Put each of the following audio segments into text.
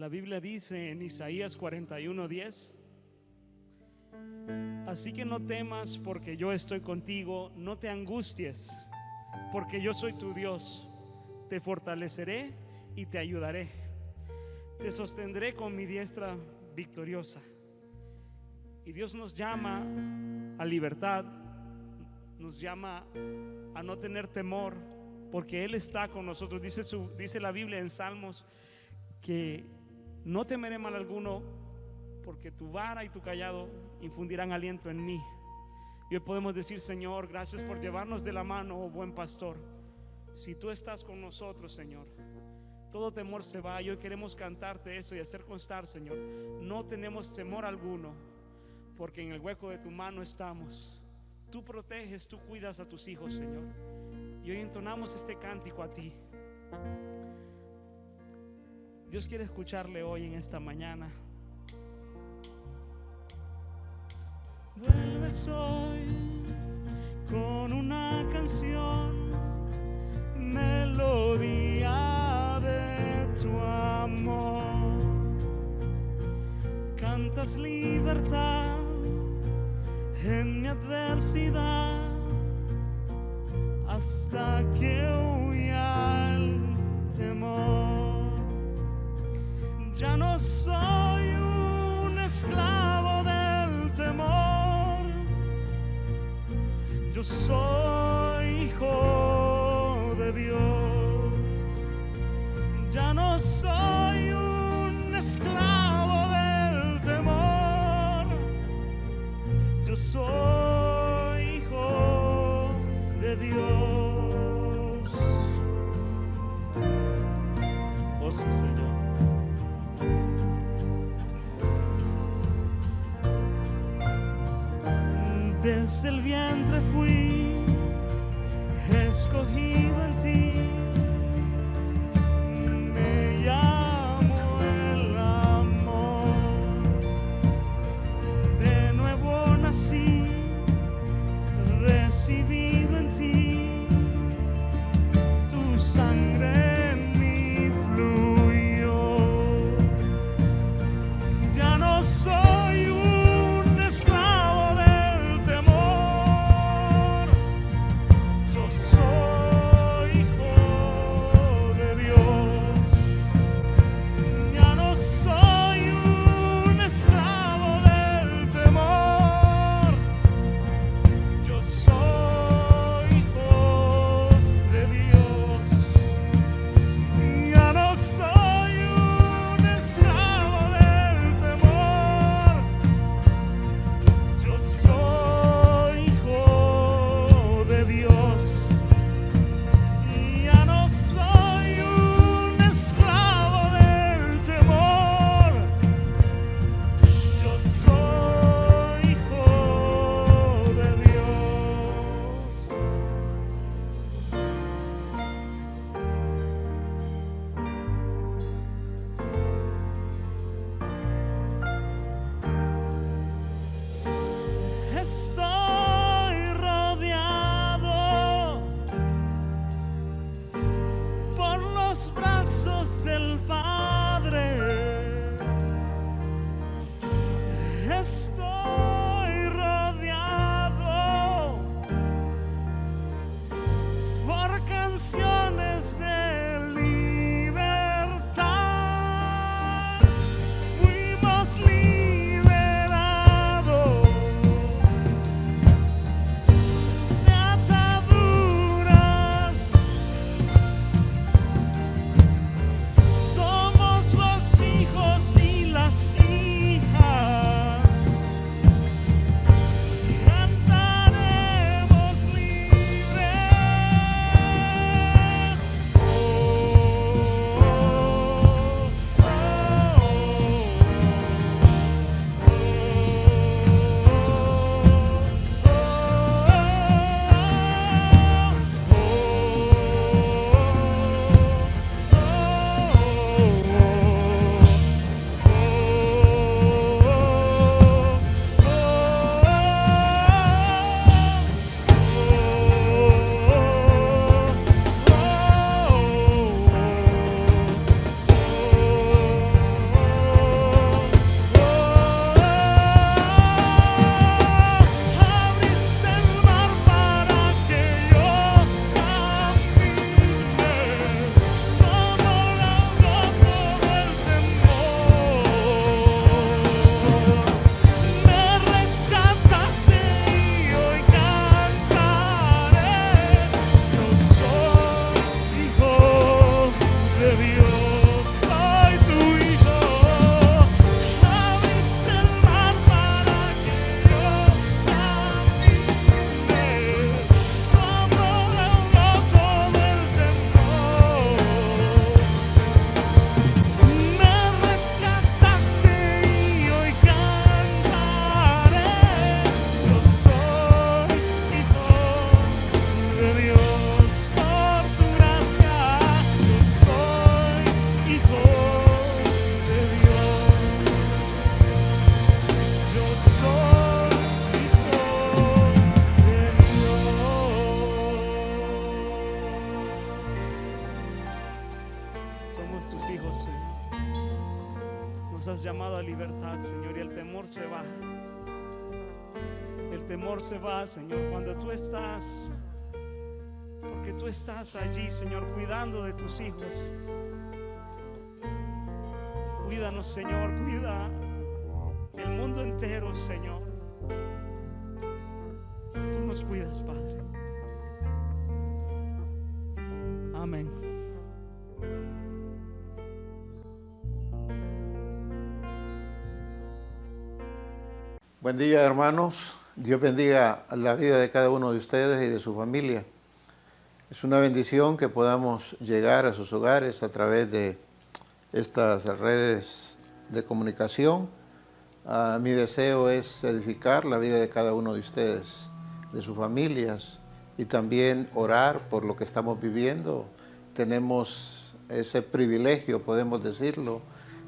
La Biblia dice en Isaías 41:10: así que no temas, porque yo estoy contigo, no te angusties, porque yo soy tu Dios, te fortaleceré y te ayudaré, te sostendré con mi diestra victoriosa. Y Dios nos llama a libertad, nos llama a no tener temor, porque Él está con nosotros. Dice la Biblia en Salmos que no temeré mal alguno, porque tu vara y tu cayado infundirán aliento en mí. Y hoy podemos decir: Señor, gracias por llevarnos de la mano, oh buen pastor. Si tú estás con nosotros, Señor, todo temor se va. Y hoy queremos cantarte eso y hacer constar, Señor, no tenemos temor alguno, porque en el hueco de tu mano estamos. Tú proteges, tú cuidas a tus hijos, Señor. Y hoy entonamos este cántico a ti. Dios quiere escucharle hoy en esta mañana. Vuelves hoy con una canción, melodía de tu amor. Cantas libertad en mi adversidad, hasta que huya el temor. Ya no soy un esclavo del temor, yo soy hijo de Dios. Ya no soy un esclavo del temor, yo soy hijo de Dios. Oh sí, Señor. Desde el vientre fui escogido en ti, me llamo el amor. De nuevo nací, recibido en ti, tu sangre en mí fluyó. Ya no soy un esclavo, hijos, Señor. Nos has llamado a libertad, Señor, y el temor se va. El temor se va, Señor, cuando tú estás, porque tú estás allí, Señor, cuidando de tus hijos. Cuídanos, Señor, cuida el mundo entero, Señor. Tú nos cuidas, Padre. Amén. Buen día, hermanos. Dios bendiga la vida de cada uno de ustedes y de su familia. Es una bendición que podamos llegar a sus hogares a través de estas redes de comunicación. Mi deseo es edificar la vida de cada uno de ustedes, de sus familias, y también orar por lo que estamos viviendo. Tenemos ese privilegio, podemos decirlo,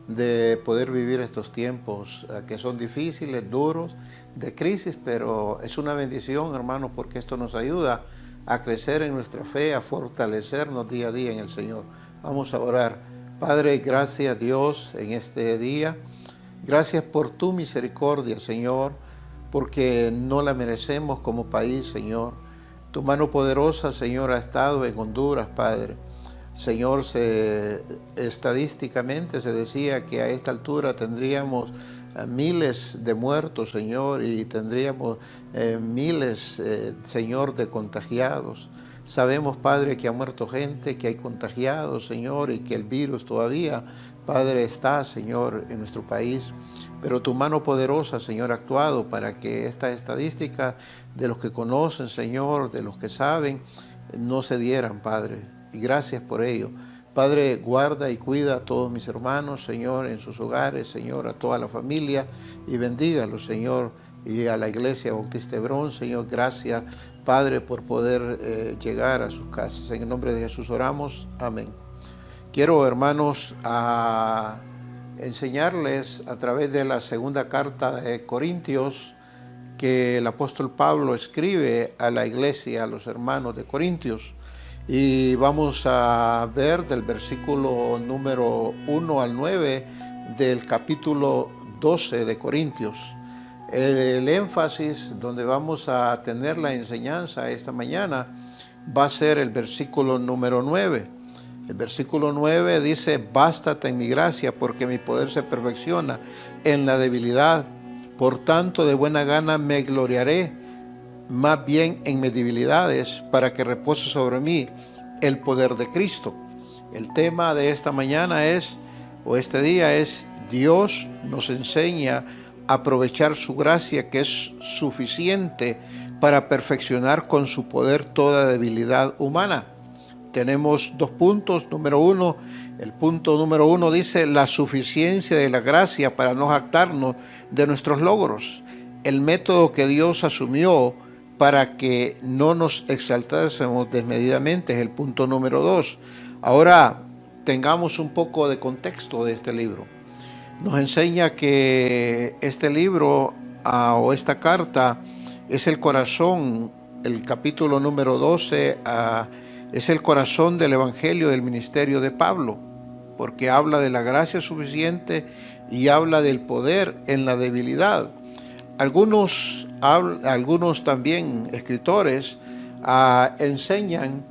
de poder vivir estos tiempos que son difíciles, duros, de crisis, pero es una bendición, hermanos, porque esto nos ayuda a crecer en nuestra fe, a fortalecernos día a día en el Señor. Vamos a orar. Padre, gracias, Dios, en este día. Gracias por tu misericordia, Señor, porque no la merecemos como país, Señor. Tu mano poderosa, Señor, ha estado en Honduras, Padre. Señor, estadísticamente se decía que a esta altura tendríamos miles de muertos, Señor, y tendríamos miles, Señor, de contagiados. Sabemos, Padre, que ha muerto gente, que hay contagiados, Señor, y que el virus todavía, Padre, está, Señor, en nuestro país. Pero tu mano poderosa, Señor, ha actuado para que esta estadística de los que conocen, Señor, de los que saben, no se dieran, Padre. Y gracias por ello. Padre, guarda y cuida a todos mis hermanos, Señor, en sus hogares, Señor, a toda la familia, y bendígalos, Señor, y a la Iglesia Bautista Hebrón, Señor. Gracias, Padre, por poder llegar a sus casas. En el nombre de Jesús oramos. Amén. Quiero, hermanos, enseñarles a través de la segunda carta de Corintios que el apóstol Pablo escribe a la iglesia, a los hermanos de Corintios. Y vamos a ver del versículo número 1 al 9 del capítulo 12 de Corintios. El énfasis donde vamos a tener la enseñanza esta mañana va a ser el versículo número 9. El versículo 9 dice: bástate en mi gracia, porque mi poder se perfecciona en la debilidad. Por tanto, de buena gana me gloriaré más bien en mis debilidades, para que repose sobre mí el poder de Cristo. El tema de esta mañana este día es: Dios nos enseña a aprovechar su gracia, que es suficiente para perfeccionar con su poder toda debilidad humana. Tenemos dos puntos. Número uno, el punto número 1 dice: la suficiencia de la gracia para no jactarnos de nuestros logros. El método que Dios asumió para que no nos exaltásemos desmedidamente es el punto número 2. Ahora tengamos un poco de contexto de este libro. Nos enseña que este libro o esta carta es el corazón, el capítulo número 12 es el corazón del evangelio del ministerio de Pablo, porque habla de la gracia suficiente y habla del poder en la debilidad. Algunos también escritores enseñan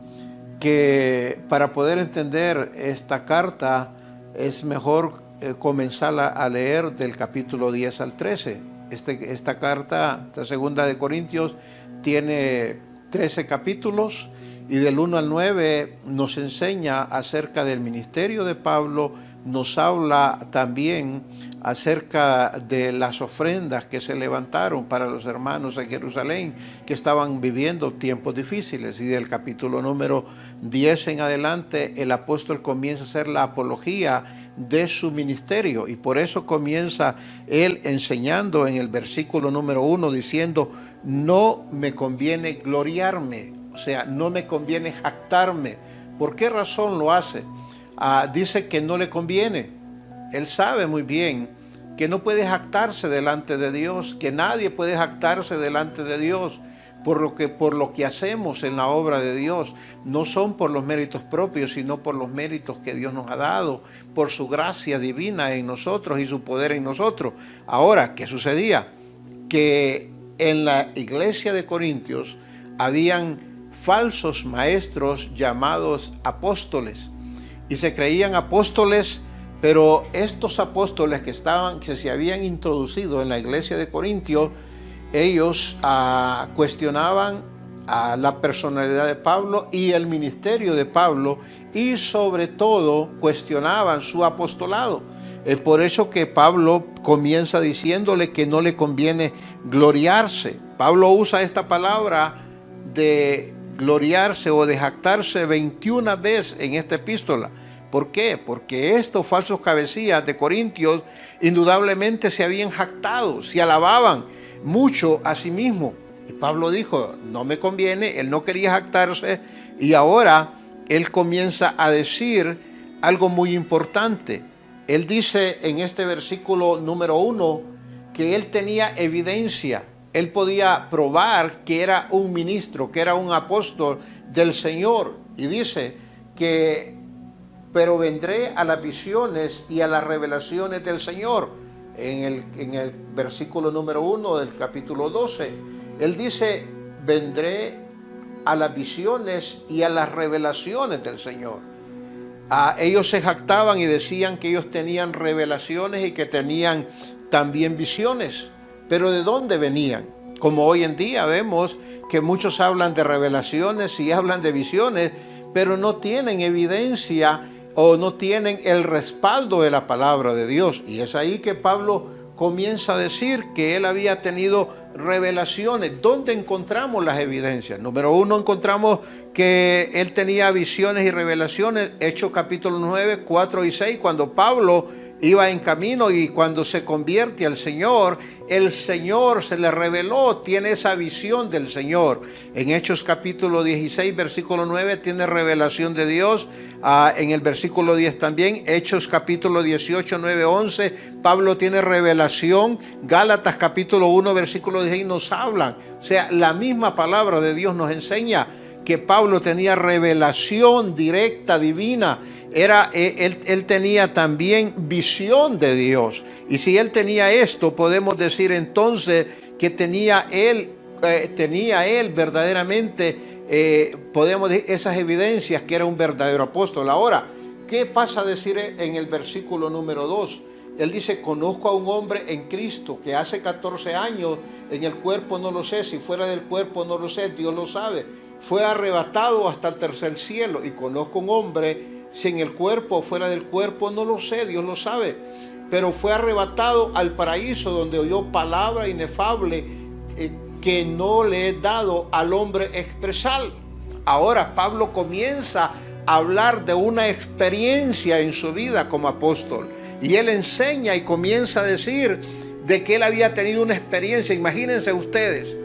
que para poder entender esta carta es mejor comenzar a leer del capítulo 10 al 13. Esta carta, esta segunda de Corintios, tiene 13 capítulos, y del 1 al 9 nos enseña acerca del ministerio de Pablo. Nos habla también acerca de las ofrendas que se levantaron para los hermanos en Jerusalén que estaban viviendo tiempos difíciles. Y del capítulo número 10 en adelante, el apóstol comienza a hacer la apología de su ministerio, y por eso comienza él enseñando en el versículo número 1 diciendo: no me conviene gloriarme, o sea, no me conviene jactarme. ¿Por qué razón lo hace? Dice que no le conviene. Él sabe muy bien que no puede jactarse delante de Dios, que nadie puede jactarse delante de Dios, por lo que hacemos en la obra de Dios. No son por los méritos propios, sino por los méritos que Dios nos ha dado, por su gracia divina en nosotros y su poder en nosotros. Ahora, ¿qué sucedía? Que en la iglesia de Corintios habían falsos maestros llamados apóstoles, y se creían apóstoles, pero estos apóstoles que se habían introducido en la iglesia de Corintios, ellos cuestionaban la personalidad de Pablo y el ministerio de Pablo, y sobre todo cuestionaban su apostolado. Es por eso que Pablo comienza diciéndole que no le conviene gloriarse. Pablo usa esta palabra de gloriarse o de jactarse 21 veces en esta epístola. ¿Por qué? Porque estos falsos cabecillas de Corintios indudablemente se habían jactado, se alababan mucho a sí mismos. Y Pablo dijo, no me conviene, él no quería jactarse, y ahora él comienza a decir algo muy importante. Él dice en este versículo número 1 que él tenía evidencia, él podía probar que era un ministro, que era un apóstol del Señor, y dice que pero vendré a las visiones y a las revelaciones del Señor. En el versículo número 1 del capítulo 12, él dice, vendré a las visiones y a las revelaciones del Señor. Ellos se jactaban y decían que ellos tenían revelaciones y que tenían también visiones. Pero ¿de dónde venían? Como hoy en día vemos que muchos hablan de revelaciones y hablan de visiones, pero no tienen evidencia o no tienen el respaldo de la palabra de Dios. Y es ahí que Pablo comienza a decir que él había tenido revelaciones. ¿Dónde encontramos las evidencias? Número 1, encontramos que él tenía visiones y revelaciones. Hechos capítulo 9, 4 y 6, cuando Pablo iba en camino y cuando se convierte al Señor, el Señor se le reveló, tiene esa visión del Señor. En Hechos capítulo 16, versículo 9, tiene revelación de Dios. En el versículo 10 también. Hechos capítulo 18, 9, 11, Pablo tiene revelación. Gálatas capítulo 1, versículo 16 nos hablan. O sea, la misma palabra de Dios nos enseña que Pablo tenía revelación directa, divina. Él tenía también visión de Dios. Y si él tenía esto, podemos decir entonces que tenía él verdaderamente, podemos decir esas evidencias que era un verdadero apóstol. Ahora, ¿qué pasa a decir en el versículo número 2? Él dice, conozco a un hombre en Cristo que hace 14 años, en el cuerpo no lo sé, si fuera del cuerpo no lo sé, Dios lo sabe, fue arrebatado hasta el tercer cielo. Y conozco un hombre, si en el cuerpo o fuera del cuerpo no lo sé, Dios lo sabe, pero fue arrebatado al paraíso, donde oyó palabra inefable que no le he dado al hombre expresar. Ahora Pablo comienza a hablar de una experiencia en su vida como apóstol, y él enseña y comienza a decir de que él había tenido una experiencia. Imagínense ustedes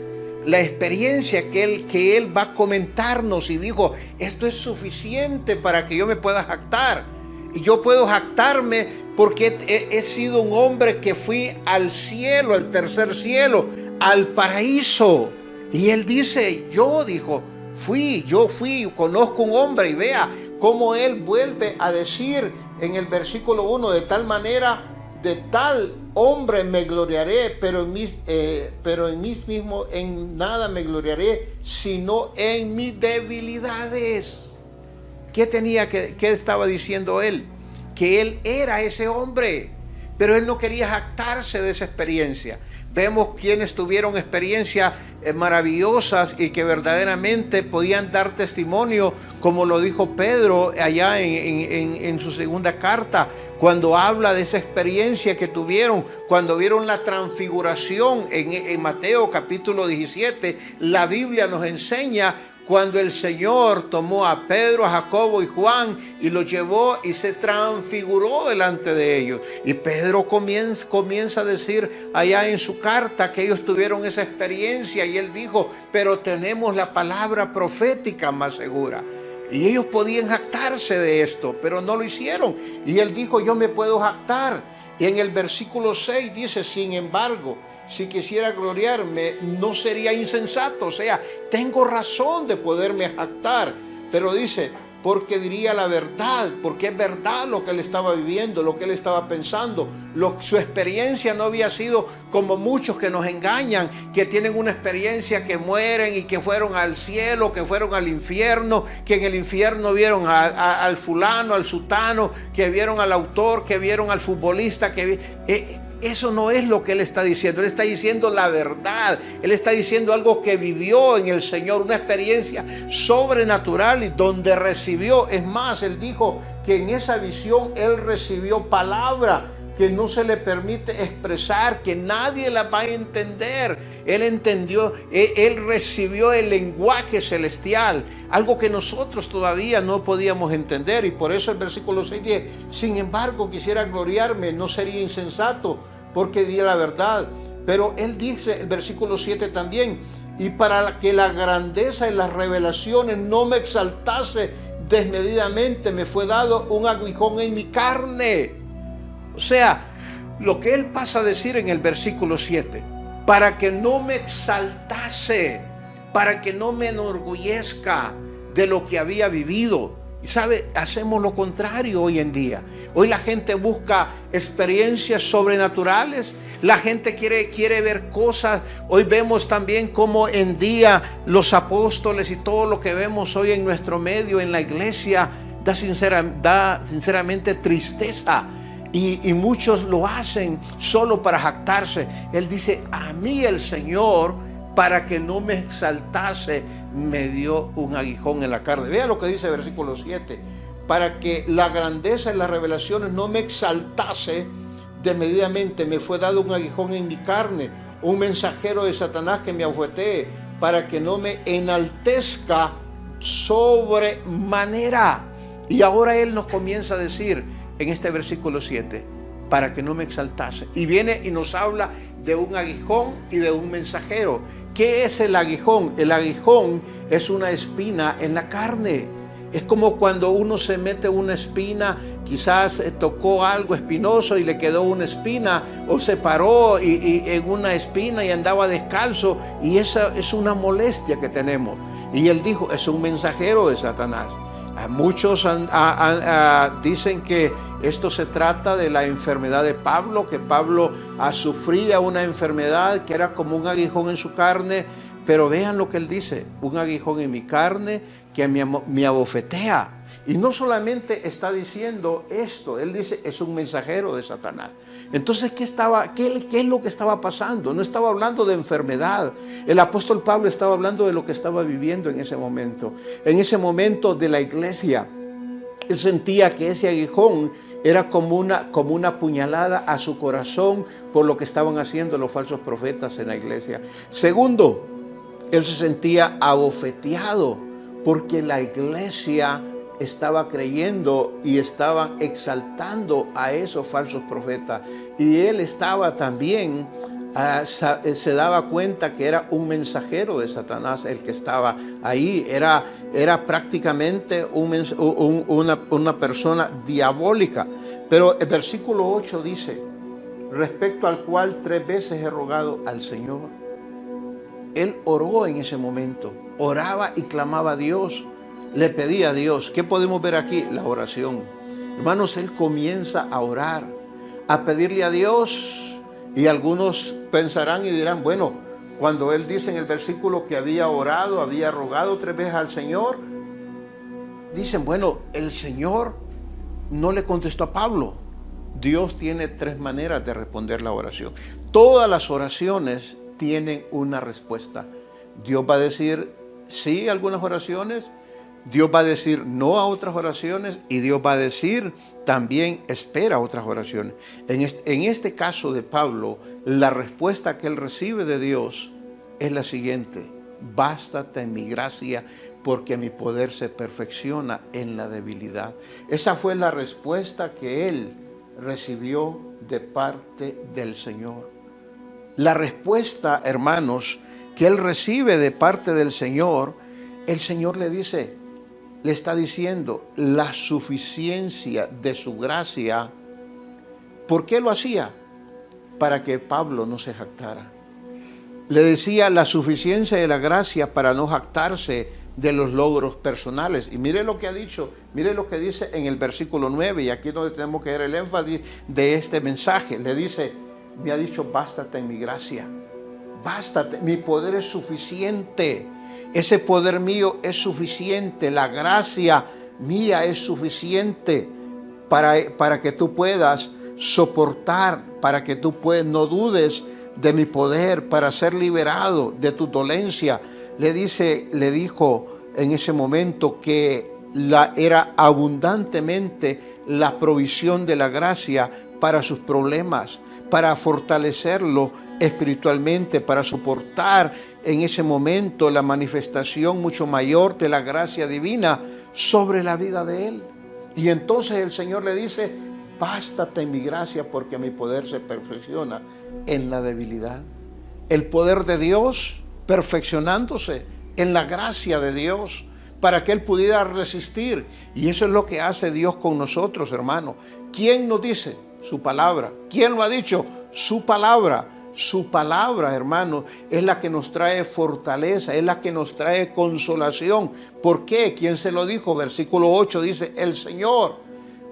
la experiencia que él va a comentarnos, y dijo, esto es suficiente para que yo me pueda jactar. Y yo puedo jactarme porque he sido un hombre que fui al cielo, al tercer cielo, al paraíso. Y él dice, yo fui, conozco un hombre. Y vea cómo él vuelve a decir en el versículo 1, de tal manera, de tal hombre me gloriaré, pero en mí mismo en nada me gloriaré, sino en mis debilidades. ¿Qué estaba diciendo él? Que él era ese hombre, pero él no quería jactarse de esa experiencia. Vemos quienes tuvieron experiencias maravillosas y que verdaderamente podían dar testimonio, como lo dijo Pedro allá en su segunda carta, cuando habla de esa experiencia que tuvieron, cuando vieron la transfiguración en Mateo capítulo 17. La Biblia nos enseña cuando el Señor tomó a Pedro, a Jacobo y Juan y los llevó y se transfiguró delante de ellos. Y Pedro comienza a decir allá en su carta que ellos tuvieron esa experiencia, y él dijo, pero tenemos la palabra profética más segura. Y ellos podían jactarse de esto, pero no lo hicieron. Y él dijo, yo me puedo jactar. Y en el versículo 6 dice, sin embargo, si quisiera gloriarme, no sería insensato. O sea, tengo razón de poderme jactar. Pero dice, porque diría la verdad, porque es verdad lo que él estaba viviendo, lo que él estaba pensando. Su experiencia no había sido como muchos que nos engañan, que tienen una experiencia que mueren y que fueron al cielo, que fueron al infierno, que en el infierno vieron al fulano, al sutano, que vieron al autor, que vieron al futbolista, eso no es lo que él está diciendo. Él está diciendo la verdad. Él está diciendo algo que vivió en el Señor, una experiencia sobrenatural y donde recibió. Es más, él dijo que en esa visión él recibió palabra que no se le permite expresar, que nadie la va a entender. Él entendió, él recibió el lenguaje celestial, algo que nosotros todavía no podíamos entender. Y por eso el versículo 6 dice, sin embargo quisiera gloriarme, no sería insensato, porque diría la verdad. Pero él dice, el versículo 7 también, y para que la grandeza y las revelaciones no me exaltase desmedidamente, me fue dado un aguijón en mi carne. O sea, lo que él pasa a decir en el versículo 7, para que no me exaltase, para que no me enorgullezca de lo que había vivido. Y sabe, hacemos lo contrario hoy en día. Hoy la gente busca experiencias sobrenaturales, la gente quiere ver cosas. Hoy vemos también cómo en día los apóstoles y todo lo que vemos hoy en nuestro medio, en la iglesia, da sinceramente tristeza. Y muchos lo hacen solo para jactarse. Él dice, a mí el Señor, para que no me exaltase, me dio un aguijón en la carne. Vea lo que dice el versículo 7. Para que la grandeza y las revelaciones no me exaltase desmedidamente, me fue dado un aguijón en mi carne, un mensajero de Satanás que me abofetee, para que no me enaltezca sobremanera. Y ahora él nos comienza a decir en este versículo 7, para que no me exaltase. Y viene y nos habla de un aguijón y de un mensajero. ¿Qué es el aguijón? El aguijón es una espina en la carne. Es como cuando uno se mete una espina, quizás tocó algo espinoso y le quedó una espina, o se paró y en una espina y andaba descalzo, y esa es una molestia que tenemos. Y él dijo, es un mensajero de Satanás. Muchos dicen que esto se trata de la enfermedad de Pablo, que Pablo sufría una enfermedad que era como un aguijón en su carne, pero vean lo que él dice, un aguijón en mi carne que me abofetea. Y no solamente está diciendo esto, él dice, es un mensajero de Satanás. Entonces, ¿qué es lo que estaba pasando? No estaba hablando de enfermedad. El apóstol Pablo estaba hablando de lo que estaba viviendo en ese momento. En ese momento de la iglesia, él sentía que ese aguijón era como una puñalada a su corazón por lo que estaban haciendo los falsos profetas en la iglesia. Segundo, él se sentía abofeteado porque la iglesia estaba creyendo y estaban exaltando a esos falsos profetas. Y él estaba también, se daba cuenta que era un mensajero de Satanás el que estaba ahí. Era prácticamente una persona diabólica. Pero el versículo 8 dice, respecto al cual 3 veces he rogado al Señor. Él oró en ese momento, oraba y clamaba a Dios. Le pedía a Dios. ¿Qué podemos ver aquí? La oración. Hermanos, él comienza a orar, a pedirle a Dios. Y algunos pensarán y dirán, bueno, cuando él dice en el versículo que había orado, había rogado 3 veces al Señor, dicen, bueno, el Señor no le contestó a Pablo. Dios tiene 3 maneras de responder la oración. Todas las oraciones tienen una respuesta. Dios va a decir sí a algunas oraciones, Dios va a decir no a otras oraciones, y Dios va a decir también espera otras oraciones. En este caso de Pablo, la respuesta que él recibe de Dios es la siguiente: bástate en mi gracia, porque mi poder se perfecciona en la debilidad. Esa fue la respuesta que él recibió de parte del Señor. La respuesta, hermanos, que él recibe de parte del Señor, el Señor le dice, le está diciendo la suficiencia de su gracia. ¿Por qué lo hacía? Para que Pablo no se jactara. Le decía la suficiencia de la gracia para no jactarse de los logros personales. Y mire lo que ha dicho, mire lo que dice en el versículo 9, y aquí es donde tenemos que ver el énfasis de este mensaje. Le dice, me ha dicho, bástate en mi gracia, bástate, mi poder es suficiente, ese poder mío es suficiente, la gracia mía es suficiente para que tú puedas soportar, para que tú no dudes de mi poder, para ser liberado de tu dolencia. Le dijo en ese momento que era abundantemente la provisión de la gracia para sus problemas, para fortalecerlo espiritualmente, para soportar en ese momento la manifestación mucho mayor de la gracia divina sobre la vida de él. Y entonces el Señor le dice, bástate en mi gracia porque mi poder se perfecciona en la debilidad. El poder de Dios perfeccionándose en la gracia de Dios para que Él pudiera resistir. Y eso es lo que hace Dios con nosotros, hermano. ¿Quién nos dice? Su palabra. ¿Quién lo ha dicho? Su palabra. Su palabra, hermano, es la que nos trae fortaleza, es la que nos trae consolación. ¿Por qué? ¿Quién se lo dijo? Versículo 8 dice, el Señor.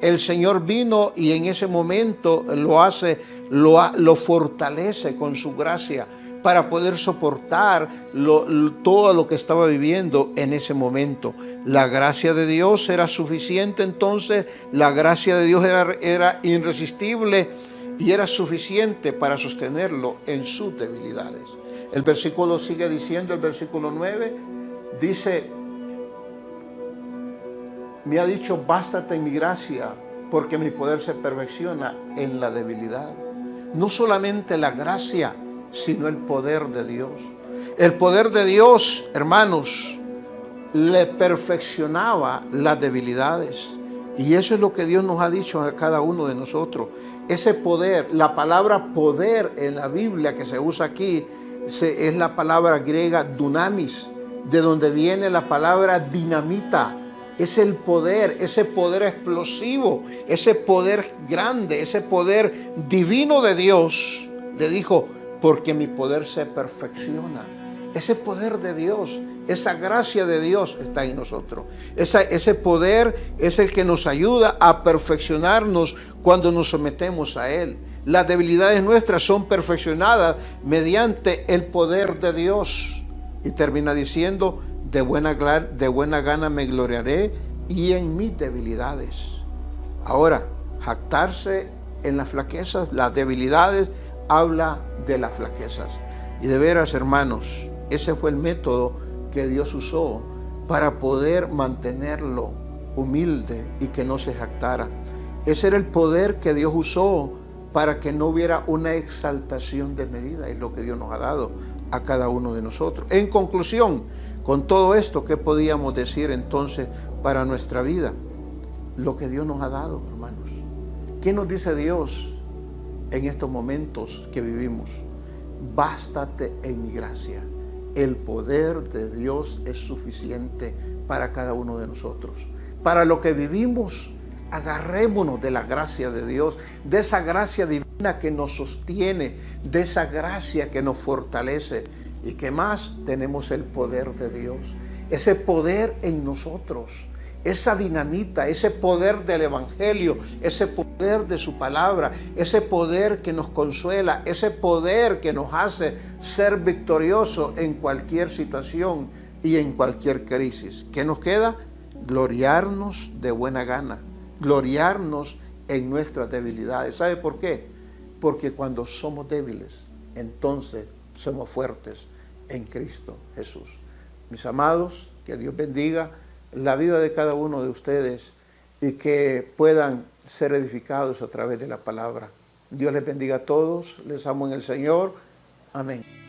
El Señor vino y en ese momento lo fortalece con su gracia para poder soportar todo lo que estaba viviendo en ese momento. La gracia de Dios era suficiente entonces, la gracia de Dios era irresistible y era suficiente para sostenerlo en sus debilidades. El versículo sigue diciendo, el versículo 9, dice, me ha dicho, bástate en mi gracia, porque mi poder se perfecciona en la debilidad. No solamente la gracia, sino el poder de Dios. El poder de Dios, hermanos, le perfeccionaba las debilidades. Y eso es lo que Dios nos ha dicho a cada uno de nosotros. Ese poder, la palabra poder en la Biblia que se usa aquí, es la palabra griega dunamis, de donde viene la palabra dinamita. Es el poder, ese poder explosivo, ese poder grande, ese poder divino de Dios. Le dijo, porque mi poder se perfecciona. Ese poder de Dios, esa gracia de Dios está en nosotros. Ese poder es el que nos ayuda a perfeccionarnos cuando nos sometemos a Él. Las debilidades nuestras son perfeccionadas mediante el poder de Dios. Y termina diciendo, de buena gana me gloriaré y en mis debilidades. Ahora, jactarse en las flaquezas, las debilidades, habla de las flaquezas. Y de veras, hermanos, ese fue el método que Dios usó para poder mantenerlo humilde y que no se jactara. Ese era el poder que Dios usó para que no hubiera una exaltación de medida. Es lo que Dios nos ha dado a cada uno de nosotros. En conclusión, con todo esto, ¿qué podíamos decir entonces para nuestra vida? Lo que Dios nos ha dado, hermanos. ¿Qué nos dice Dios en estos momentos que vivimos? Bástate en mi gracia. El poder de Dios es suficiente para cada uno de nosotros. Para lo que vivimos, agarrémonos de la gracia de Dios, de esa gracia divina que nos sostiene, de esa gracia que nos fortalece. Y que más, tenemos el poder de Dios, ese poder en nosotros, esa dinamita, ese poder del Evangelio, ese poder de su palabra, ese poder que nos consuela, ese poder que nos hace ser victoriosos en cualquier situación y en cualquier crisis. ¿Qué nos queda? Gloriarnos de buena gana, gloriarnos en nuestras debilidades. ¿Sabe por qué? Porque cuando somos débiles, entonces somos fuertes en Cristo Jesús. Mis amados, que Dios bendiga la vida de cada uno de ustedes y que puedan ser edificados a través de la palabra. Dios les bendiga a todos, les amo en el Señor. Amén.